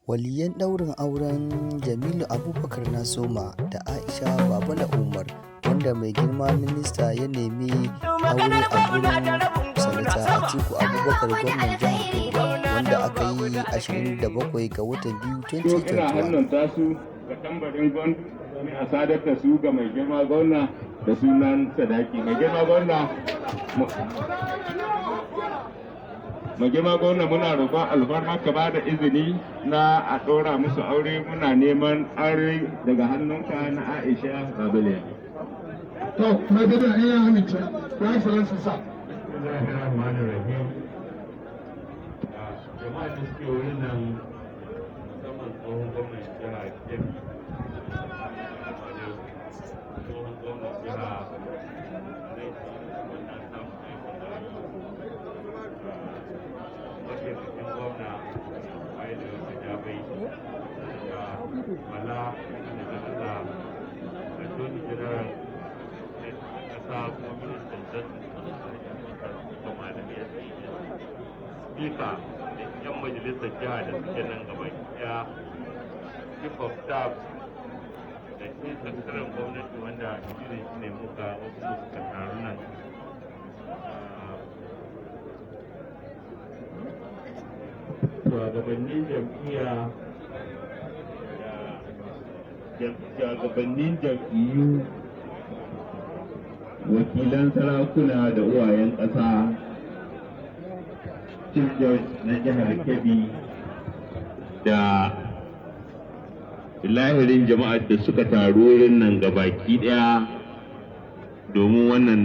Waliyan ɗaurin auren Jamilu Abubakar na Soma da Aisha Babala Umar, wanda mai girma minista ya nemi aure a gurin sanata Atiku Abubakar gwamnan jihar Kebbi, wanda aka yi 27 ga watan biyu 2021. Ina hannunta su ga tambarin gwamnati a sadar da su ga mai girma gwamna da sunan sadaki. Mai girma gwamna muna roƙon alfarma ka ba da izini na a ɗora musu aure. Muna neman aure daga hannunka na Aisha Babale. To, mai gida iya amince, ya yi faransa sa. Bismillahirrahmanirrahim. Jama'a da suke wurin nan musamman tsohon gwamnan jiha Kebbi, tsohon gwamnan jiha mataimakin gwamna waye da wasu jabai da mala daga Allah attorney general na kasa kuma ministan justice da malami a speaker da yan majalisar jiha da suke nan gaba daya chief of staff da shi sakataren gwamnati wanda shi ne muka wasu suka taru nan shugabannin jam'iyya shugabannin jam'iyyu wakilan sarakuna da uwayen ƙasa chief judge na jihar Kebbi da lahirin jama'ar da suka taru wurin nan gabaki daya domin wannan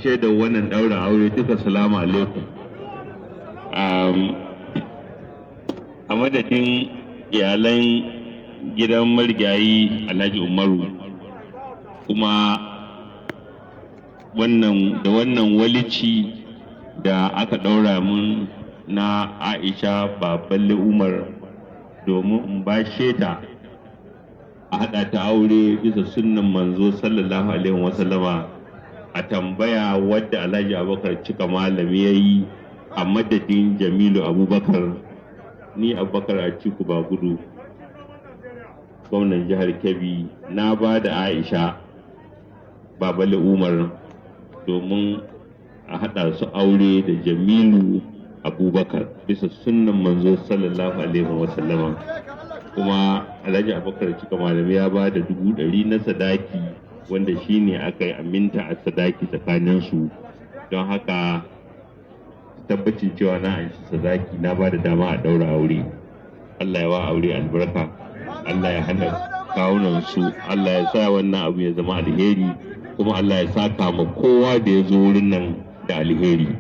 shaidar wannan ɗaurin aure duka salamu alaikum. A madadin iyalan gidan marigayi Alhaji Umaru kuma wannan walici da aka ɗaura mun na Aisha Babale Umar domin in bashe ta a haɗa ta aure bisa sunnan manzo sallallahu alaihi wasallama a tambaya wadda Alhaji Abubakar cika malami ya yi a madadin Jamilu Abubakar. Ni Abubakar Atiku bagudu gwamnan jihar Kebbi na ba da Aisha Babale Umar domin a haɗa su aure da Jamilu Abubakar bisa sunnan manzo sallallahu alaihi wasallama. Kuma Alhaji Abubakar cika malami ya ba da 100,000 na sadaki wanda shine aka yi aminta a sadaki tsakaninsu, don haka tabbacin cewa na anshi sadaki na ba da dama a daura aure. Allah ya wa aure albarka, Allah ya hana kawunan su, Allah ya sa wannan abu ya zama alheri, kuma Allah ya saka ma kowa da ya zo wurin nan da alheri.